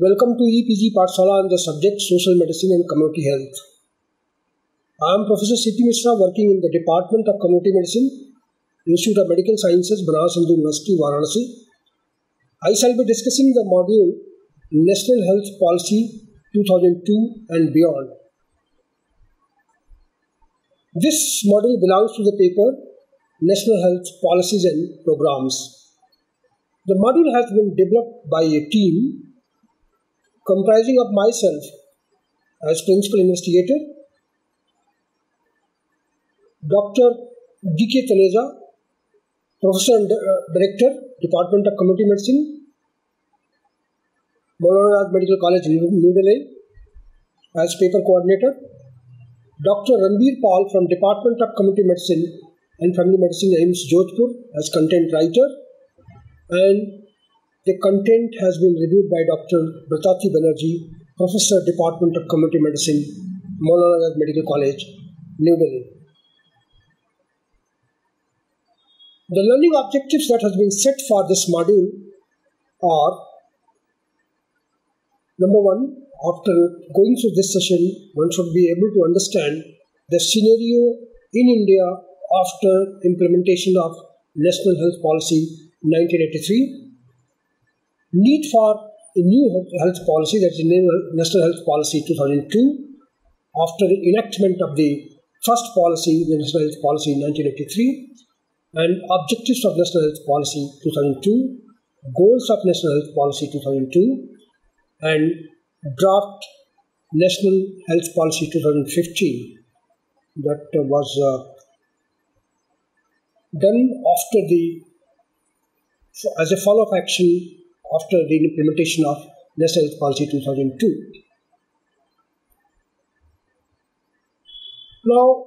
Welcome to EPG Pathshala on the subject Social Medicine and Community Health. I am Professor C.P. Mishra working in the Department of Community Medicine, Institute of Medical Sciences, Banaras Hindu University, Varanasi. I shall be discussing the module National Health Policy 2002 and beyond. This module belongs to the paper National Health Policies and Programs. The module has been developed by a team comprising of myself as principal investigator, Dr. D.K. Taneja, Professor and Director, Department of Community Medicine, Volunteerism Medical College, New Delhi, as paper coordinator, Dr. Ranbir Paul from Department of Community Medicine and Family Medicine, AIIMS, Jodhpur, as content writer, and the content has been reviewed by Dr. Bratati Banerjee, Professor, Department of Community Medicine, Volunteerism Medical College, New Delhi. The learning objectives that has been set for this module are: number one, after going through this session, one should be able to understand the scenario in India after implementation of National Health Policy 1983, need for a new health policy, that is National Health Policy 2002, after the enactment of the first policy, the National Health Policy 1983, and objectives of National Health Policy 2002, goals of National Health Policy 2002, and draft National Health Policy 2015 that was done as a follow-up action after the implementation of National Health Policy 2002. Now,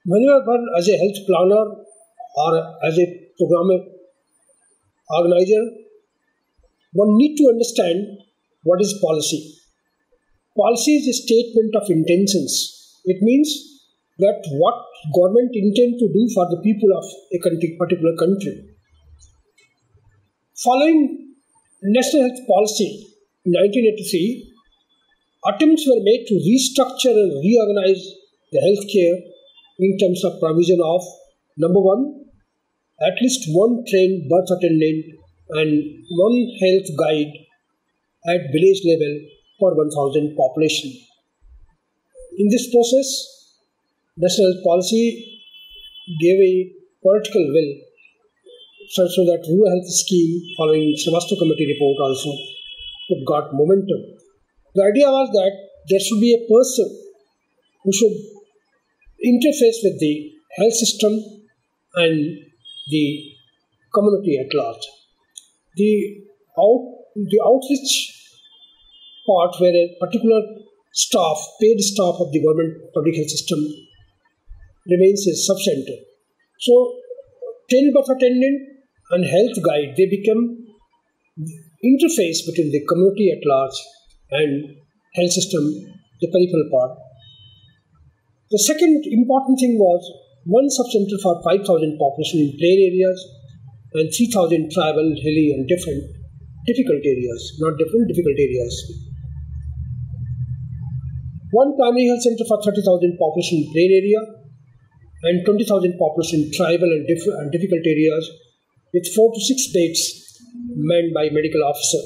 whenever as a health planner or as a program organizer, one needs to understand what is policy. Policy is a statement of intentions. It means that what government intends to do for the people of a particular country. Following National Health Policy 1983, attempts were made to restructure and reorganize the healthcare in terms of provision of, number one, at least one trained birth attendant and one health guide at village level per 1,000 population. In this process, National Health Policy gave a political will so that rural health scheme following Srivastava committee report also got momentum. The idea was that there should be a person who should interface with the health system and the community at large. The outreach part, where a particular staff, paid staff of the government public health system remains a sub-center. So, trained birth attendant and health guide, they become interface between the community at large and health system, the peripheral part. The second important thing was one sub-center for 5,000 population in plain areas and 3,000 tribal, hilly and different difficult areas, difficult areas. One primary health center for 30,000 population in plain area and 20,000 population in tribal and difficult areas, with 4 to 6 beds manned by medical officer.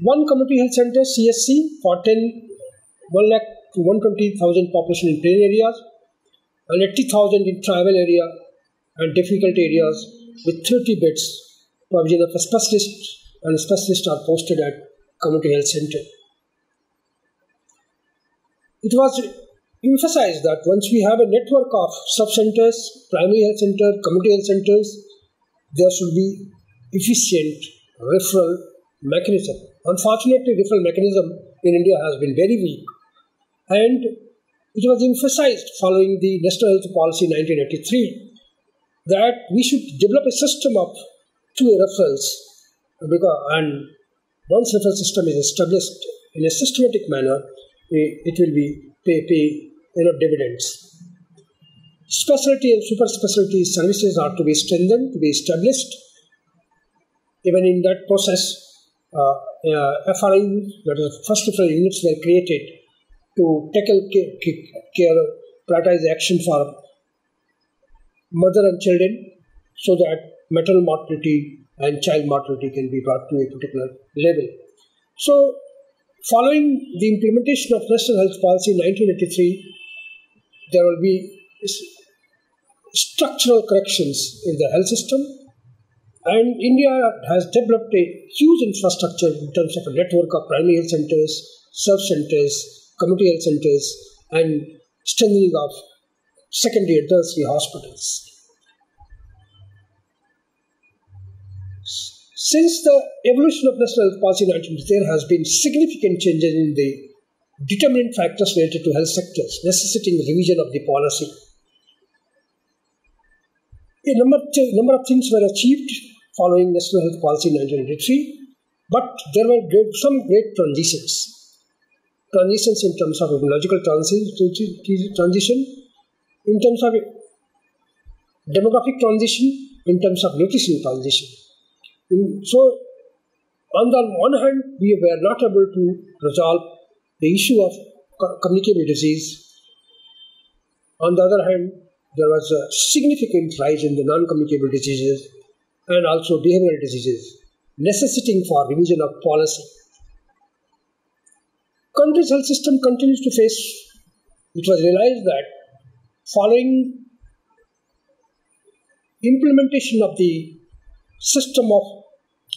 One community health center, CSC, for 1 lakh to 120,000 population in plain areas and 80,000 in tribal area and difficult areas, with 30 beds. Provision of a specialist and specialists are posted at community health center. It was emphasized that once we have a network of sub-centers, primary health center, community health centers, there should be efficient referral mechanism. Unfortunately, referral mechanism in India has been very weak, and it was emphasized following the National Health Policy 1983 that we should develop a system of two referrals, and once referral system is established in a systematic manner, it will be pay dividends. Specialty and super specialty services are to be strengthened, to be established. Even in that process, FRI, that is, first referral units, were created to prioritize action for mother and children, so that maternal mortality and child mortality can be brought to a particular level. So, following the implementation of National Health Policy in 1983, there will be structural corrections in the health system, and India has developed a huge infrastructure in terms of a network of primary health centers, sub-centers, community health centers, and strengthening of secondary and tertiary hospitals. Since the evolution of National Health Policy in 1980, there has been significant changes in the determinant factors related to health sectors, necessitating revision of the policy. A number of things were achieved following National Health Policy in 1983, but there were some great transitions. Transitions in terms of ecological transition, in terms of demographic transition, in terms of nutrition transition. So, on the one hand, we were not able to resolve the issue of communicable disease. On the other hand, there was a significant rise in the non-communicable diseases and also behavioral diseases, necessitating for revision of policy. Country's health system continues to face, it was realized that following implementation of the system of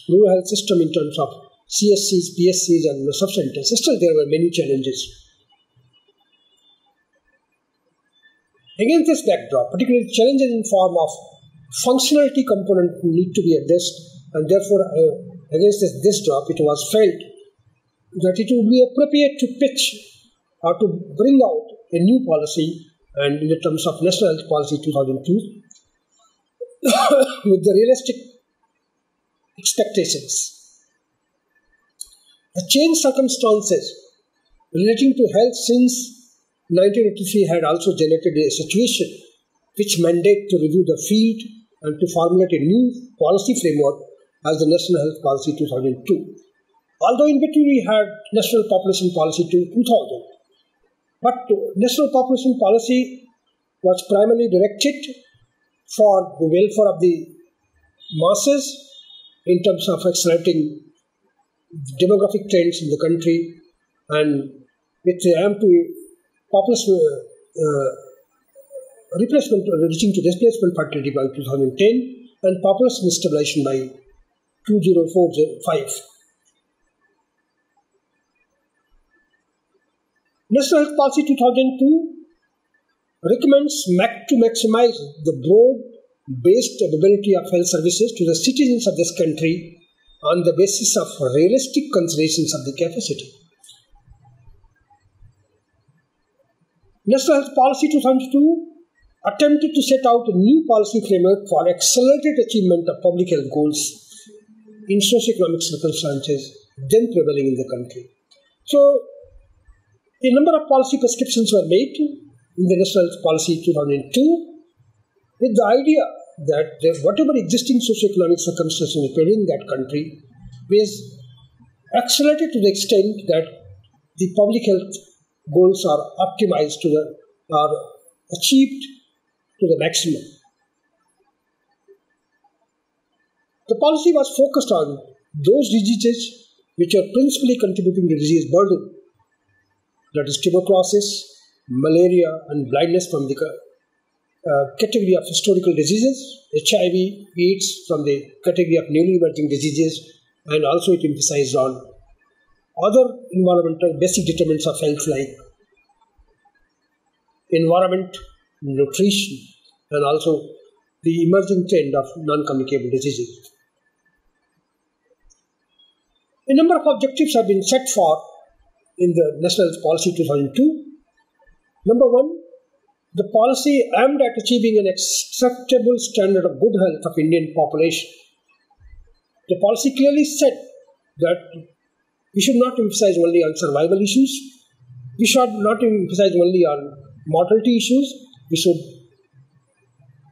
rural health system in terms of CSCs, PSCs and sub-centers, still there were many challenges. Against this backdrop, particularly challenges in form of functionality component need to be addressed, and therefore against this drop it was felt that it would be appropriate to pitch or to bring out a new policy, and in the terms of National Health Policy 2002 with the realistic expectations. The changed circumstances relating to health since 1983 had also generated a situation which mandate to review the field and to formulate a new policy framework as the National Health Policy 2002. Although in between we had National Population Policy 2000, but National Population Policy was primarily directed for the welfare of the masses in terms of accelerating demographic trends in the country, and with the aim to population reaching to displacement fertility by 2010 and population stabilization by 2045. National Health Policy 2002 recommends to maximize the broad-based availability of health services to the citizens of this country on the basis of realistic considerations of the capacity. National Health Policy 2002 attempted to set out a new policy framework for accelerated achievement of public health goals in socio-economic circumstances then prevailing in the country. So, a number of policy prescriptions were made in the National Health Policy 2002 with the idea that whatever existing socio-economic circumstances prevailing in that country was accelerated to the extent that the public health goals are optimized are achieved to the maximum. The policy was focused on those diseases which are principally contributing to disease burden, that is tuberculosis, malaria and blindness from the category of historical diseases, HIV, AIDS from the category of newly emerging diseases, and also it emphasized on other environmental basic determinants of health like environment, nutrition, and also the emerging trend of non-communicable diseases. A number of objectives have been set for in the National Health Policy 2002. Number one, the policy aimed at achieving an acceptable standard of good health of Indian population. The policy clearly said that we should not emphasize only on survival issues, we should not emphasize only on mortality issues, we should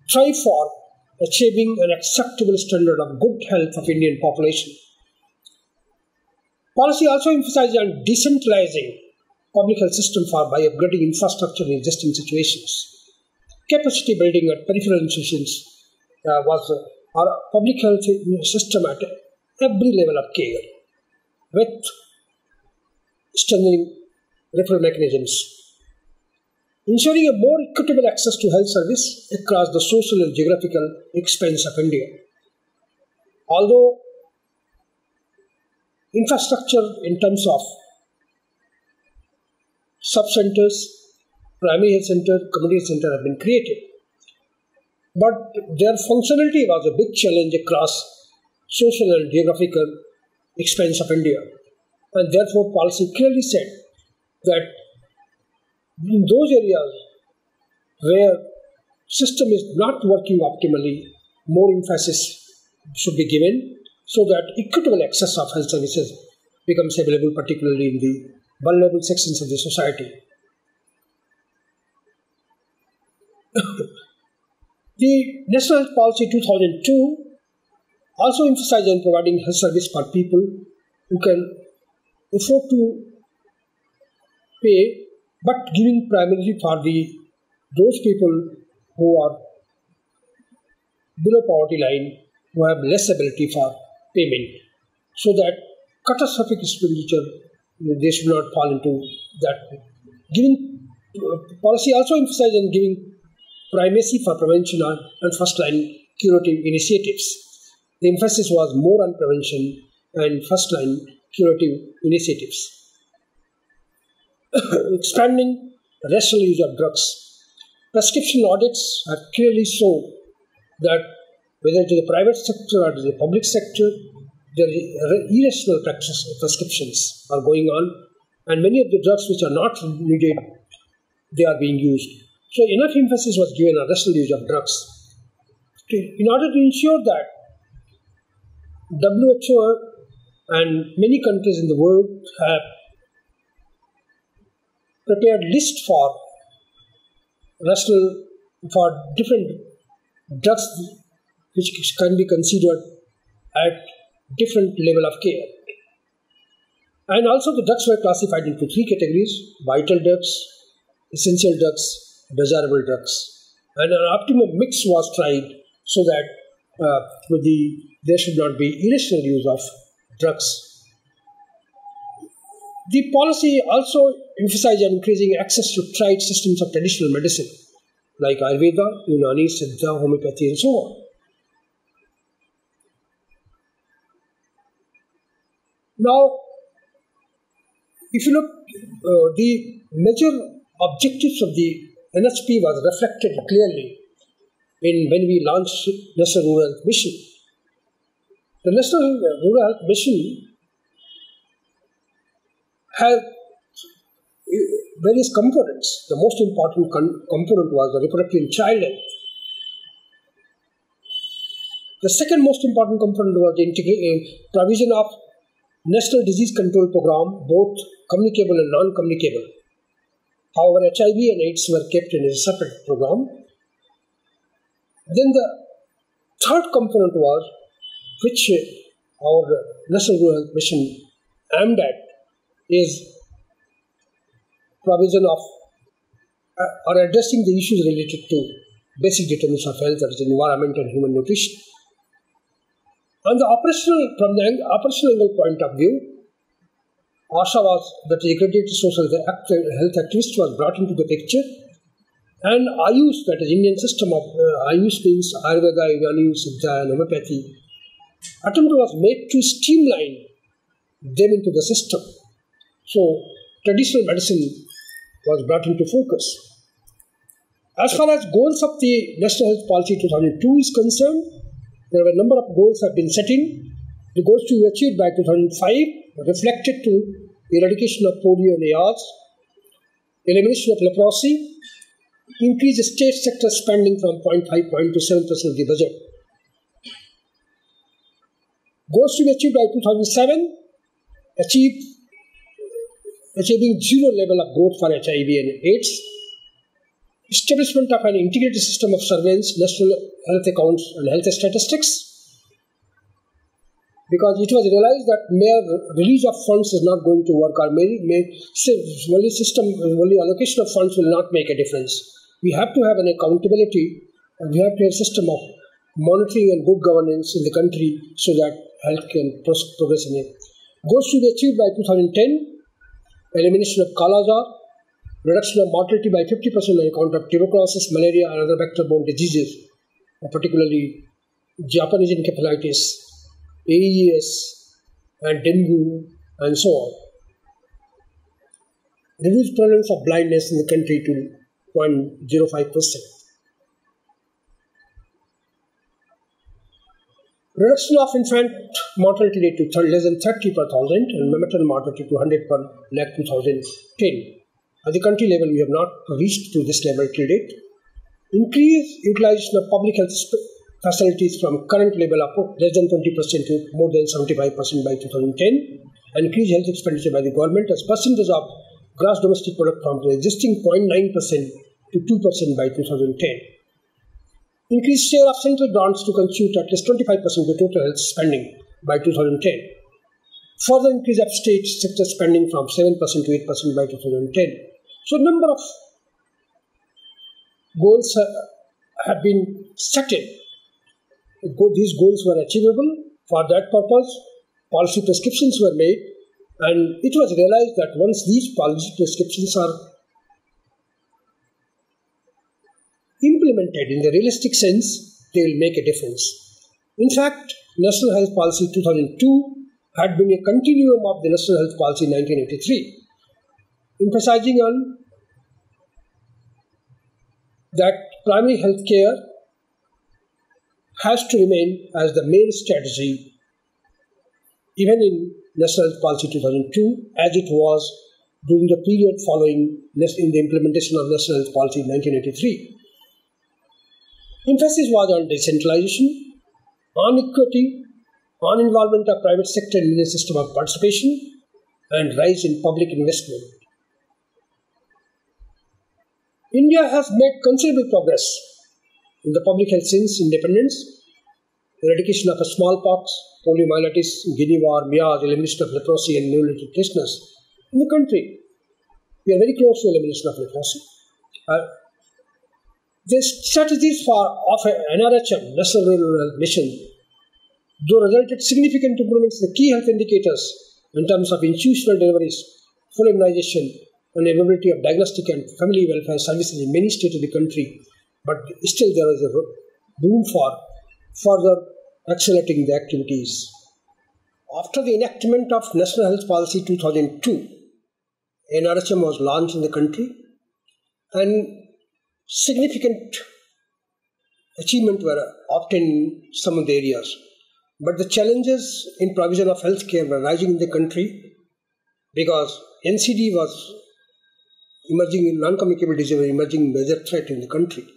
try for achieving an acceptable standard of good health of Indian population. Policy also emphasized on decentralizing public health system by upgrading infrastructure in existing situations. Capacity building at peripheral institutions was our public health system at every level of care, with strengthening referral mechanisms, ensuring a more equitable access to health service across the social and geographical expanse of India. Although infrastructure in terms of sub-centers, primary health center, community health center have been created, but their functionality was a big challenge across social and geographical expanse of India, and therefore policy clearly said that in those areas where system is not working optimally, more emphasis should be given so that equitable access of health services becomes available, particularly in the vulnerable sections of the society. The National Health Policy 2002 also emphasized on providing health service for people who can afford to pay, but giving primarily for those people who are below poverty line, who have less ability for payment, so that catastrophic expenditure, they should not fall into that. Policy also emphasized on giving primacy for prevention and first-line curative initiatives. The emphasis was more on prevention and first-line curative initiatives. Expanding rational use of drugs. Prescription audits have clearly shown that whether it is the private sector or the public sector, there are irrational prescriptions are going on, and many of the drugs which are not needed, they are being used. So enough emphasis was given on rational use of drugs. In order to ensure that WHO and many countries in the world have prepared lists for different drugs which can be considered at different level of care. And also the drugs were classified into three categories: vital drugs, essential drugs, desirable drugs. And an optimum mix was tried so that there should not be irrational use of drugs. The policy also emphasized on increasing access to tried systems of traditional medicine like Ayurveda, Unani, Siddha, homeopathy, and so on. Now, if you look, the major objectives of the NHP was reflected clearly when we launched National Rural Health Mission. The National Rural Health Mission had various components. The most important component was the reproductive and child health. The second most important component was the provision of National Disease Control Program, both communicable and non-communicable. However, HIV and AIDS were kept in a separate program. Then the third component was, which our National Rural Health Mission aimed at, is provision of or addressing the issues related to basic determinants of health, that is environment and human nutrition. From the operational angle point of view, ASHA was that the accredited social health activist was brought into the picture, and Ayush, that is Indian system of Ayush means Ayurveda, Unani, Siddha, and homeopathy. Attempt was made to streamline them into the system. So traditional medicine was brought into focus. As far as goals of the National Health Policy 2002 is concerned, there were a number of goals have been set in. The goals to be achieved by 2005 reflected to eradication of polio and AIDS, elimination of leprosy, increase state sector spending from 0.5% to 7% of the budget. Goals to be achieved by 2007, achieving zero level of growth for HIV and AIDS, establishment of an integrated system of surveillance, national health accounts and health statistics, because it was realized that mere release of funds is not going to work, or only allocation of funds will not make a difference. We have to have an accountability, and we have to have a system of monitoring and good governance in the country so that health can progress in it. Goals to be achieved by 2010: elimination of Kala Azar, reduction of mortality by 50% on account of tuberculosis, malaria, and other vector-borne diseases, particularly Japanese encephalitis, AES, and dengue, and so on. Reduce prevalence of blindness in the country to 0.05%. Reduction of infant mortality rate to less than 30 per thousand and maternal mortality to 100 per lakh 2010. At the country level, we have not reached to this level till date. Increase utilization of public health facilities from current level of less than 20% to more than 75% by 2010. And increase health expenditure by the government as percentage of gross domestic product from the existing 0.9% to 2% by 2010. Increase share of central grants to constitute at least 25% of the total health spending by 2010. Further increase of state sector spending from 7% to 8% by 2010. So a number of goals have been set in. These goals were achievable. For that purpose, policy prescriptions were made, and it was realized that once these policy prescriptions are implemented in the realistic sense, they will make a difference. In fact, National Health Policy 2002 had been a continuum of the National Health Policy 1983, emphasizing on that primary health care has to remain as the main strategy even in National Health Policy 2002 as it was during the period following in the implementation of National Health Policy 1983. Emphasis was on decentralization, on equity, on involvement of private sector in the system of participation, and rise in public investment. India has made considerable progress in the public health since independence. Eradication of smallpox, poliomyelitis, Guinea war, MEAS, elimination of leprosy and neonatal tetanus in the country. We are very close to elimination of leprosy. The strategies of NRHM, National Rural Health Mission, though resulted significant improvements in the key health indicators in terms of institutional deliveries, full immunization, and availability of diagnostic and family welfare services in many states of the country, but still there is a room for further accelerating the activities. After the enactment of National Health Policy 2002, NRHM was launched in the country, and significant achievements were obtained in some of the areas. But the challenges in provision of health care were rising in the country because NCD was emerging, non-communicable disease was emerging major threat in the country.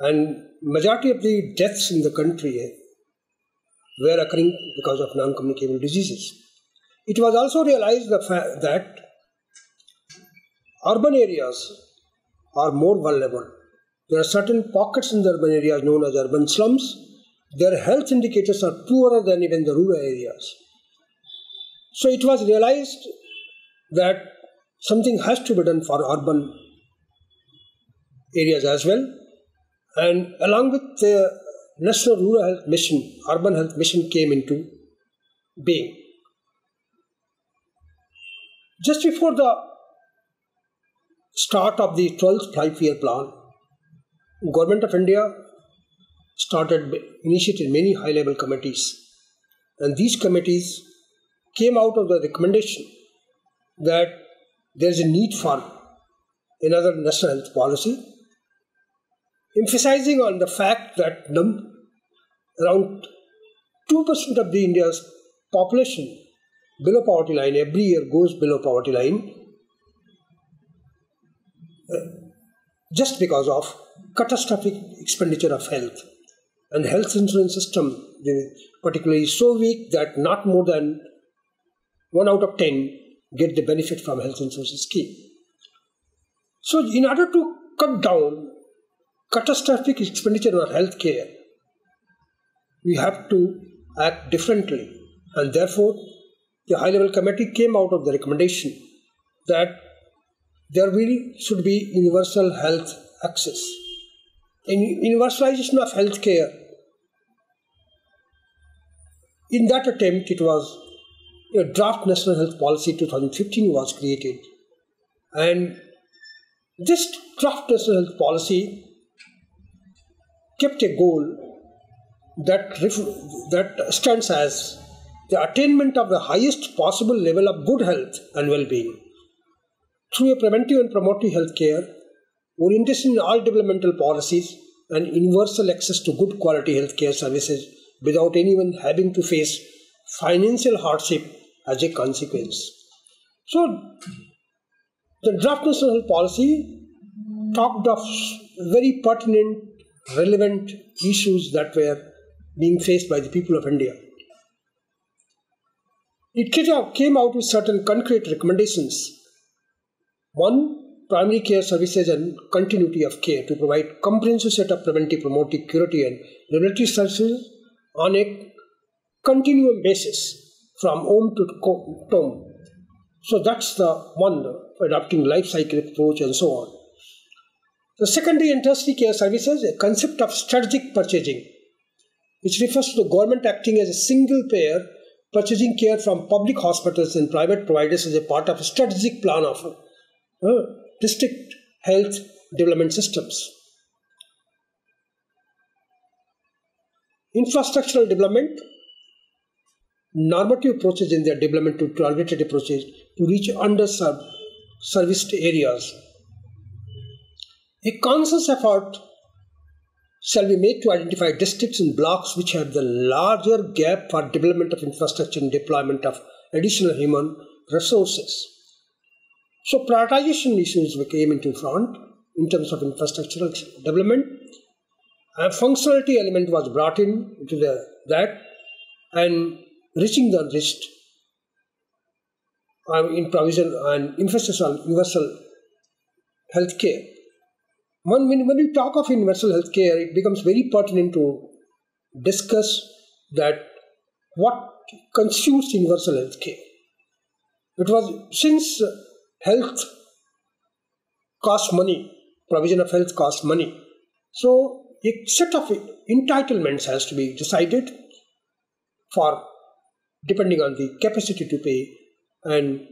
And majority of the deaths in the country were occurring because of non-communicable diseases. It was also realized that urban areas are more vulnerable. There are certain pockets in the urban areas known as urban slums. Their health indicators are poorer than even the rural areas. So it was realized that something has to be done for urban areas as well. And along with the National Rural Health Mission, Urban Health Mission came into being. Just before the start of the 12th five-year plan, Government of India initiated many high-level committees, and these committees came out of the recommendation that there is a need for another national health policy, emphasizing on the fact that around 2% of the India's population below poverty line every year goes below poverty line just because of catastrophic expenditure of health. And health insurance system particularly is so weak that not more than 1 out of 10 get the benefit from health insurance scheme. So in order to cut down catastrophic expenditure on health care, we have to act differently. And therefore, the high-level committee came out of the recommendation that there should be universal health access. In universalization of health care, in that attempt, it was a draft National Health Policy 2015 was created. And this draft National Health Policy kept a goal that stands as the attainment of the highest possible level of good health and well-being through a preventive and promotive health care, orientation in all developmental policies, and universal access to good quality health care services without anyone having to face financial hardship as a consequence. So, the draft National Health Policy talked of very pertinent, relevant issues that were being faced by the people of India. It came out with certain concrete recommendations. One, primary care services and continuity of care to provide comprehensive set of preventive, promotive, curative and regulatory services on a continuum basis from home to tomb. So that's the one, adopting life cycle approach and so on. The secondary and tertiary care services, a concept of strategic purchasing, which refers to the government acting as a single payer, purchasing care from public hospitals and private providers as a part of a strategic plan of district health development systems. Infrastructural development, normative approaches in their development to targeted approaches to reach underserved serviced areas. A conscious effort shall be made to identify districts and blocks which have the larger gap for development of infrastructure and deployment of additional human resources. So prioritization issues came into front in terms of infrastructural development. A functionality element was brought into that, and reaching the unreached in provision and emphasis on universal health care. When we talk of universal health care, it becomes very pertinent to discuss that what constitutes universal health care. It was since health costs money, provision of health costs money. So a set of entitlements has to be decided for depending on the capacity to pay, and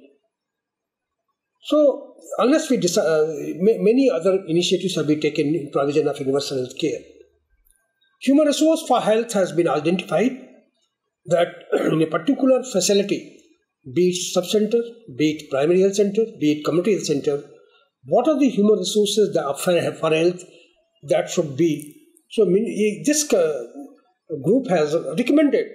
so unless we many other initiatives have been taken in provision of universal health care. Human resource for health has been identified that in a particular facility, be it sub-center, be it primary health center, be it community health center, what are the human resources that for health that should be. So this group has recommended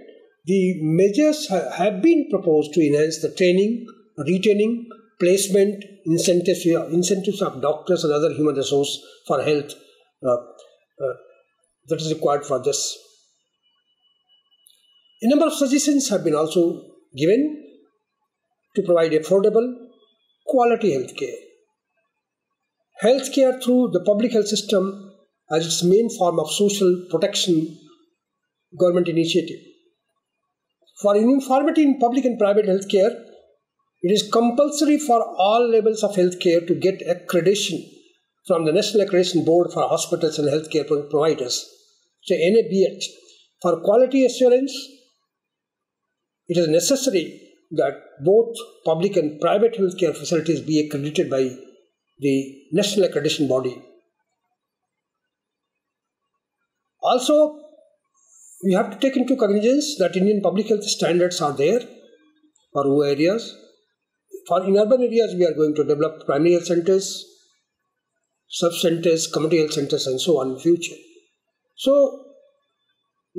the measures have been proposed to enhance the training, retaining, placement, incentives of doctors and other human resource for health that is required for this. A number of suggestions have been also given to provide affordable, quality health care. Health care through the public health system as its main form of social protection government initiative. For uniformity in public and private health care, it is compulsory for all levels of health care to get accreditation from the National Accreditation Board for Hospitals and Healthcare Providers, so NABH. For quality assurance, it is necessary that both public and private healthcare facilities be accredited by the National Accreditation Body. Also, we have to take into cognizance that Indian public health standards are there for rural areas. In urban areas, we are going to develop primary health centers, sub-centers, community health centers, and so on in the future. So,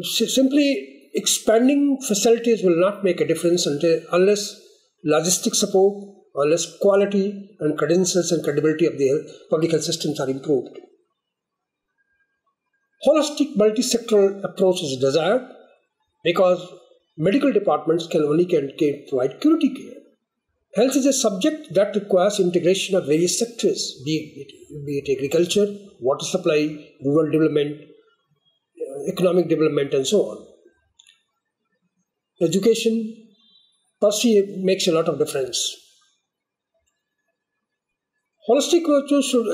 simply expanding facilities will not make a difference unless logistic support, unless quality and credentials and credibility of the public health systems are improved. Holistic multi-sectoral approach is desired because medical departments can provide curative care. Health is a subject that requires integration of various sectors, be it agriculture, water supply, rural development, economic development, and so on. Education per se makes a lot of difference. Holistic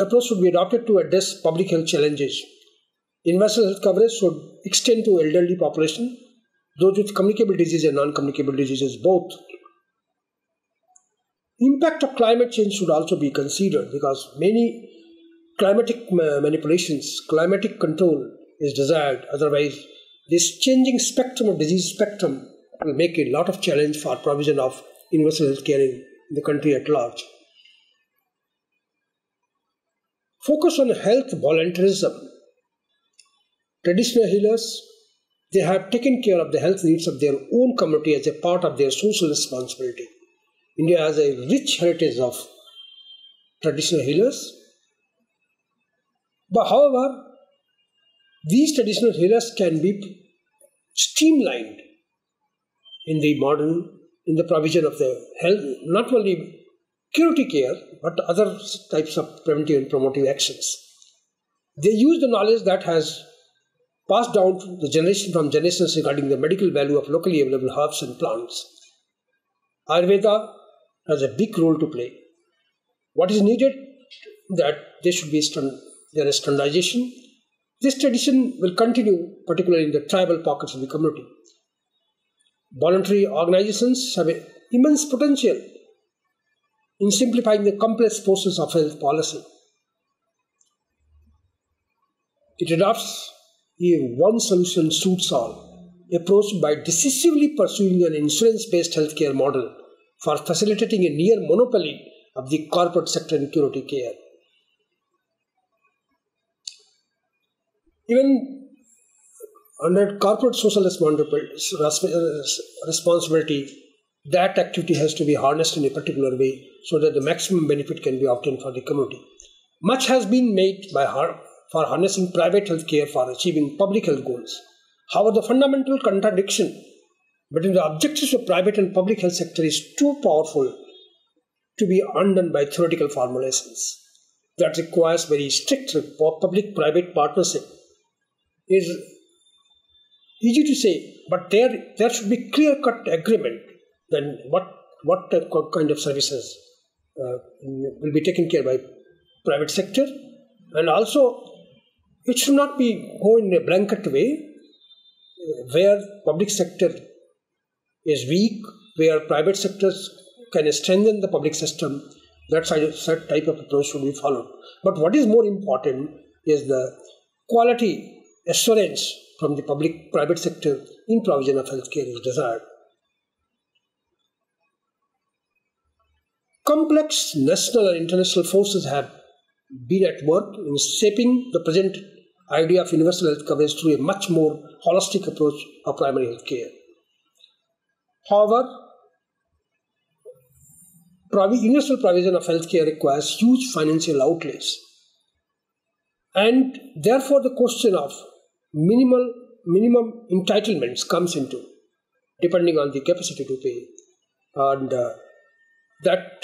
approach should be adopted to address public health challenges. Universal health coverage should extend to elderly population, those with communicable diseases and non-communicable diseases both. Impact of climate change should also be considered because many climatic manipulations, climatic control is desired. Otherwise, this changing spectrum of disease spectrum will make a lot of challenge for provision of universal health care in the country at large. Focus on health volunteerism. Traditional healers, they have taken care of the health needs of their own community as a part of their social responsibility. India has a rich heritage of traditional healers. But however, these traditional healers can be streamlined in the provision of the health, not only curative care, but other types of preventive and promotive actions. They use the knowledge that has passed down to the generation from generations regarding the medical value of locally available herbs and plants. Ayurveda has a big role to play. What is needed? That there should be there is standardization. This tradition will continue, particularly in the tribal pockets of the community. Voluntary organizations have an immense potential in simplifying the complex process of health policy. It adopts a one-solution-suits-all approach by decisively pursuing an insurance-based healthcare model for facilitating a near monopoly of the corporate sector in curative care. Even under corporate social responsibility, that activity has to be harnessed in a particular way so that the maximum benefit can be obtained for the community. Much has been made for harnessing private health care for achieving public health goals. However, the fundamental contradiction between the objectives of private and public health sector is too powerful to be undone by theoretical formulations. That requires very strict public-private partnership. It is easy to say, but there should be clear-cut agreement then what kind of services will be taken care by private sector, and also it should not be go in a blanket way where public sector is weak, where private sectors can strengthen the public system. That type of approach should be followed. But what is more important is the quality assurance from the public-private sector in provision of healthcare is desired. Complex national and international forces have been at work in shaping the present idea of universal health coverage through a much more holistic approach of primary health care. However, universal provision of health care requires huge financial outlays, and therefore the question of minimum entitlements comes into, depending on the capacity to pay, and that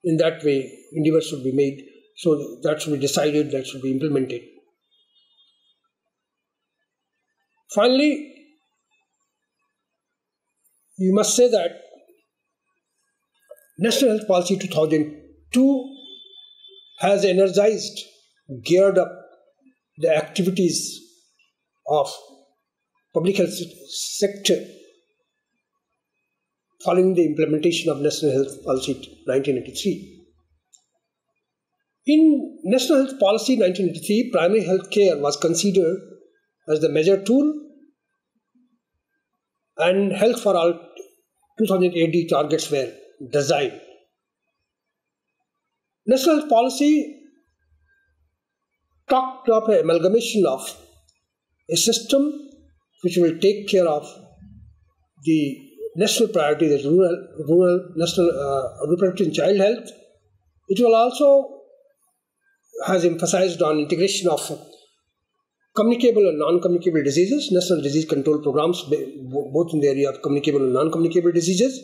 in that way endeavors should be made. So that should be decided, that should be implemented. Finally, you must say that National Health Policy 2002 has energized, geared up the activities of public health sector following the implementation of National Health Policy 1983. In National Health Policy 1983, primary health care was considered as the major tool, and Health for All 2080 targets were designed. National Health Policy talked of an amalgamation of a system which will take care of the national priority, that rural national reproductive and child health. It will also has emphasized on integration of communicable and non-communicable diseases, national disease control programs, both in the area of communicable and non-communicable diseases,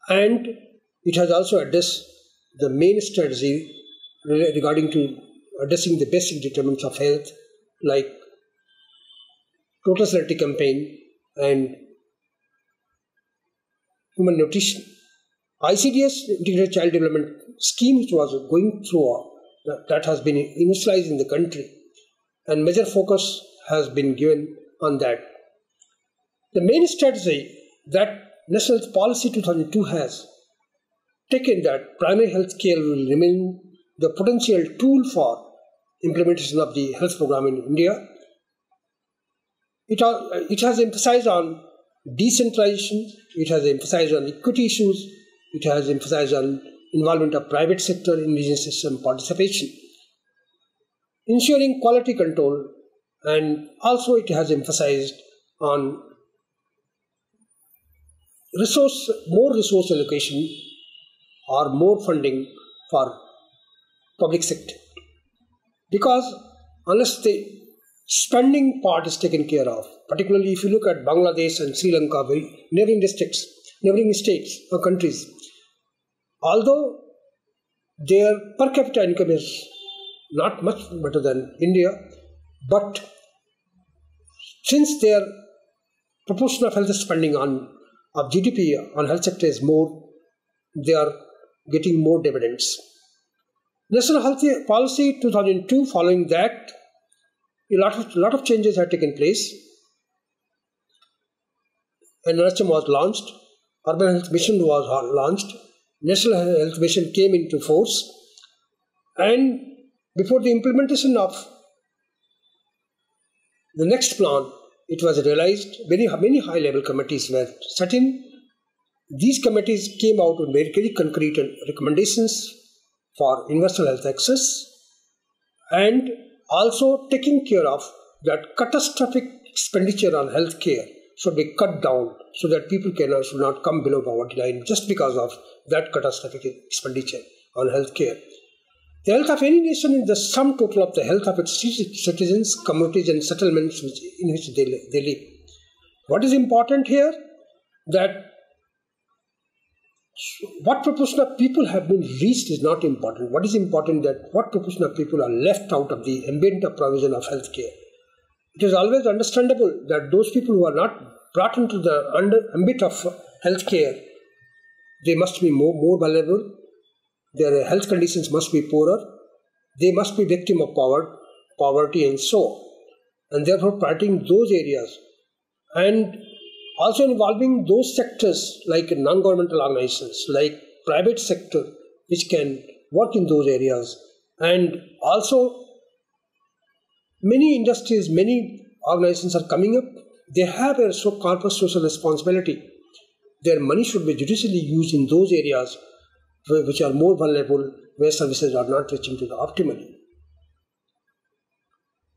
and it has also addressed the main strategy regarding to addressing the basic determinants of health, like total sanity campaign and human nutrition. ICDS, Integrated Child Development Scheme, which was going through, that has been initialized in the country, and major focus has been given on that. The main strategy that National Health Policy 2002 has taken, that primary health care will remain the potential tool for implementation of the health program in India. It has emphasized on decentralization, it has emphasized on equity issues, it has emphasized on involvement of private sector in business system participation, ensuring quality control, and also it has emphasized on more resource allocation or more funding for public sector. Because unless the spending part is taken care of, particularly if you look at Bangladesh and Sri Lanka, neighboring states or countries, although their per capita income is not much better than India, but since their proportion of health spending of GDP on health sector is more, they are getting more dividends. National Health Policy 2002, following that, a lot of changes had taken place. An NHM was launched, Urban Health Mission was launched, National Health Mission came into force, and before the implementation of the next plan, it was realized many high-level committees were set in. These committees came out with very concrete recommendations for universal health access, and also taking care of that catastrophic expenditure on health care should be cut down so that people should not come below poverty line just because of that catastrophic expenditure on health care. The health of any nation is the sum total of the health of its citizens, communities and settlements in which they live. What is important here? That what proportion of people have been reached is not important. What is important that what proportion of people are left out of the ambient of provision of health care. It is always understandable that those people who are not brought into the ambit of health care, they must be more vulnerable, their health conditions must be poorer, they must be victim of poverty and so on. And therefore prioritizing those areas and also involving those sectors like non-governmental organizations, like private sector, which can work in those areas, and also many industries, many organizations are coming up. They have a corporate social responsibility. Their money should be judiciously used in those areas which are more vulnerable, where services are not reaching to the optimally.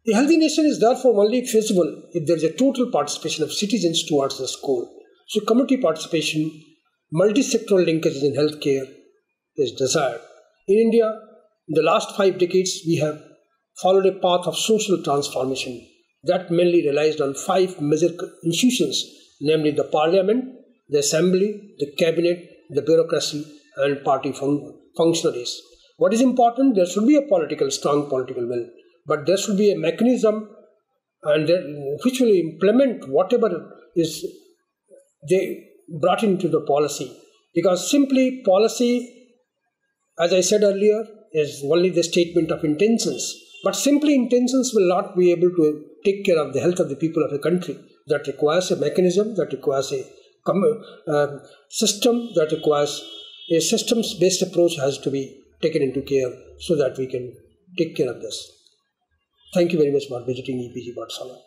A healthy nation is therefore only feasible if there is a total participation of citizens towards this goal. So community participation, multi-sectoral linkages in healthcare is desired. In India, in the last 5 decades, we have followed a path of social transformation that mainly relies on 5 major institutions, namely the parliament, the assembly, the cabinet, the bureaucracy, and party functionaries. What is important? There should be a strong political will, but there should be a mechanism which will implement whatever is they brought into the policy. Because simply policy, as I said earlier, is only the statement of intentions. But simply intentions will not be able to take care of the health of the people of the country. That requires a mechanism, that requires a system, that requires a systems-based approach has to be taken into care so that we can take care of this. Thank you very much for visiting EPG Pathshala.